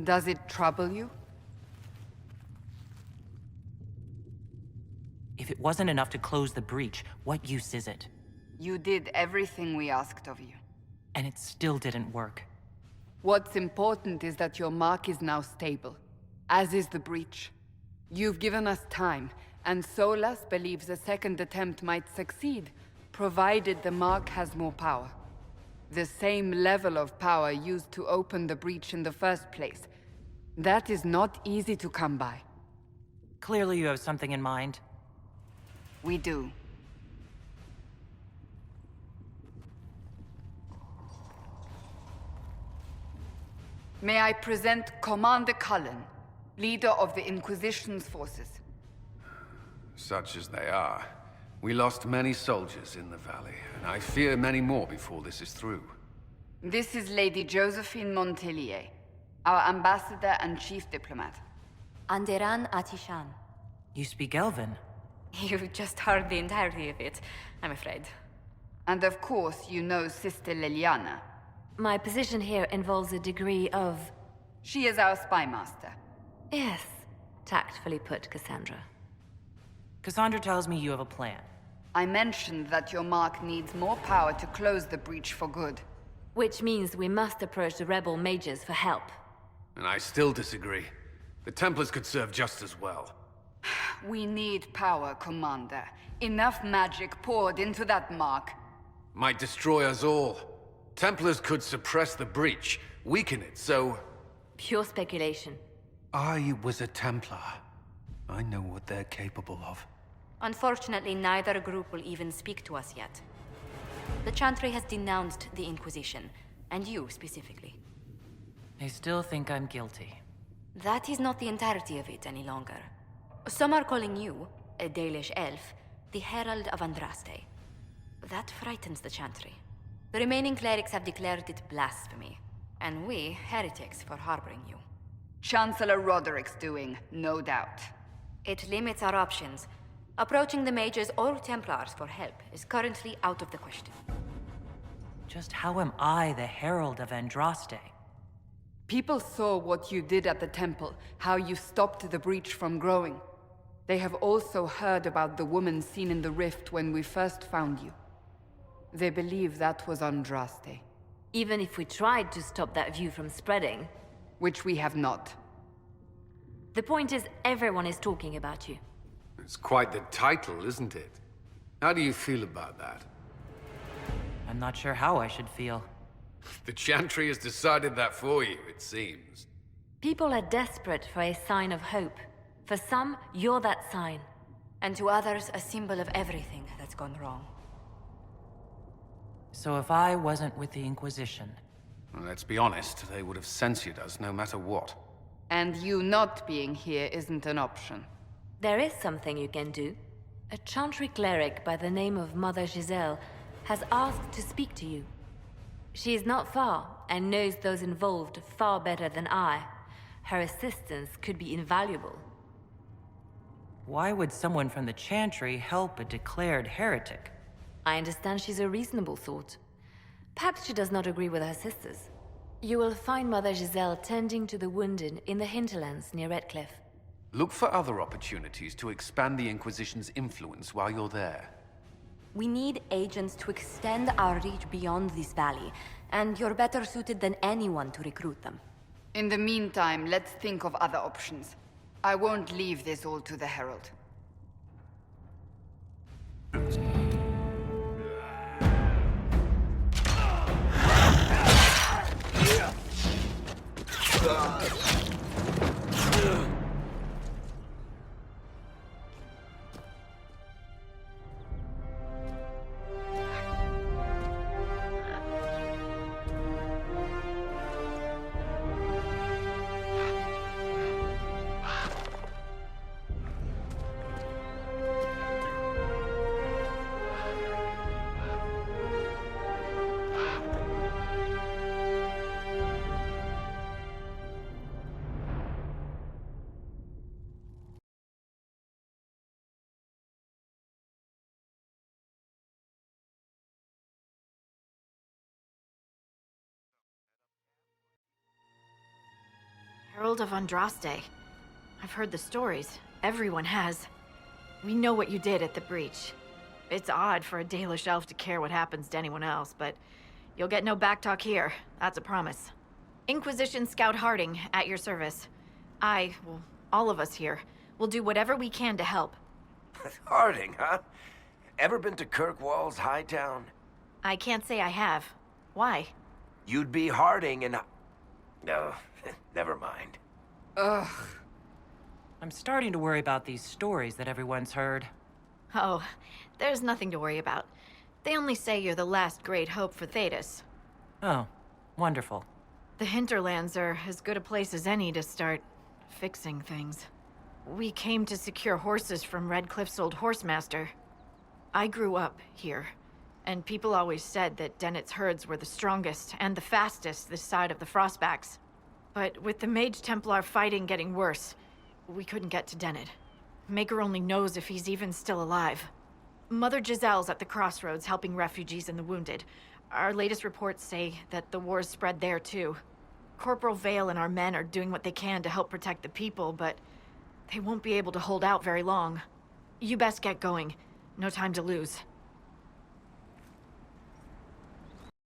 Does it trouble you? If it wasn't enough to close the breach, what use is it? You did everything we asked of you. And it still didn't work. What's important is that your mark is now stable, as is the breach. You've given us time, and Solas believes a second attempt might succeed, provided the mark has more power. The same level of power used to open the breach in the first place. That is not easy to come by. Clearly you have something in mind. We do. May I present Commander Cullen, leader of the Inquisition's forces. Such as they are. We lost many soldiers in the valley, and I fear many more before this is through. This is Lady Josephine Montelier, our ambassador and chief diplomat. Anderan Atishan. You speak Elven. You've just heard the entirety of it, I'm afraid. And of course, you know Sister Liliana. My position here involves a degree of... She is our spy master. Yes, tactfully put, Cassandra. Cassandra tells me you have a plan. I mentioned that your mark needs more power to close the breach for good. Which means we must approach the rebel mages for help. And I still disagree. The Templars could serve just as well. We need power, Commander. Enough magic poured into that mark. Might destroy us all. Templars could suppress the breach, weaken it, so... Pure speculation. I was a Templar. I know what they're capable of. Unfortunately, neither group will even speak to us yet. The Chantry has denounced the Inquisition, and you specifically. They still think I'm guilty. That is not the entirety of it any longer. Some are calling you, a Dalish elf, the Herald of Andraste. That frightens the Chantry. The remaining clerics have declared it blasphemy, and we, heretics, for harboring you. Chancellor Roderick's doing, no doubt. It limits our options. Approaching the mages or Templars for help is currently out of the question. Just how am I the Herald of Andraste? People saw what you did at the temple, how you stopped the breach from growing. They have also heard about the woman seen in the rift when we first found you. They believe that was Andraste. Even if we tried to stop that view from spreading... Which we have not. The point is, everyone is talking about you. It's quite the title, isn't it? How do you feel about that? I'm not sure how I should feel. The Chantry has decided that for you, it seems. People are desperate for a sign of hope. For some, you're that sign. And to others, a symbol of everything that's gone wrong. So if I wasn't with the Inquisition... Well, let's be honest, they would have censored us no matter what. And you not being here isn't an option. There is something you can do. A Chantry cleric by the name of Mother Giselle has asked to speak to you. She is not far, and knows those involved far better than I. Her assistance could be invaluable. Why would someone from the Chantry help a declared heretic? I understand she's a reasonable sort. Perhaps she does not agree with her sisters. You will find Mother Giselle tending to the wounded in the hinterlands near Redcliffe. Look for other opportunities to expand the Inquisition's influence while you're there. We need agents to extend our reach beyond this valley, and you're better suited than anyone to recruit them. In the meantime, let's think of other options. I won't leave this all to the Herald. Herald of Andraste. I've heard the stories. Everyone has. We know what you did at the breach. It's odd for a Dalish elf to care what happens to anyone else, but you'll get no backtalk here. That's a promise. Inquisition Scout Harding, at your service. Well, all of us here, will do whatever we can to help. Harding, huh? Ever been to Kirkwall's Hightown? I can't say I have. Why? You'd be Harding and... No, never mind. Ugh. I'm starting to worry about these stories that everyone's heard. Oh, there's nothing to worry about. They only say you're the last great hope for Thedas. Oh, wonderful. The hinterlands are as good a place as any to start fixing things. We came to secure horses from Redcliffe's old horsemaster. I grew up here, and people always said that Dennett's herds were the strongest and the fastest this side of the Frostbacks. But with the Mage Templar fighting getting worse, we couldn't get to Dennett. Maker only knows if he's even still alive. Mother Giselle's at the crossroads helping refugees and the wounded. Our latest reports say that the war's spread there too. Corporal Vale and our men are doing what they can to help protect the people, but they won't be able to hold out very long. You best get going. No time to lose.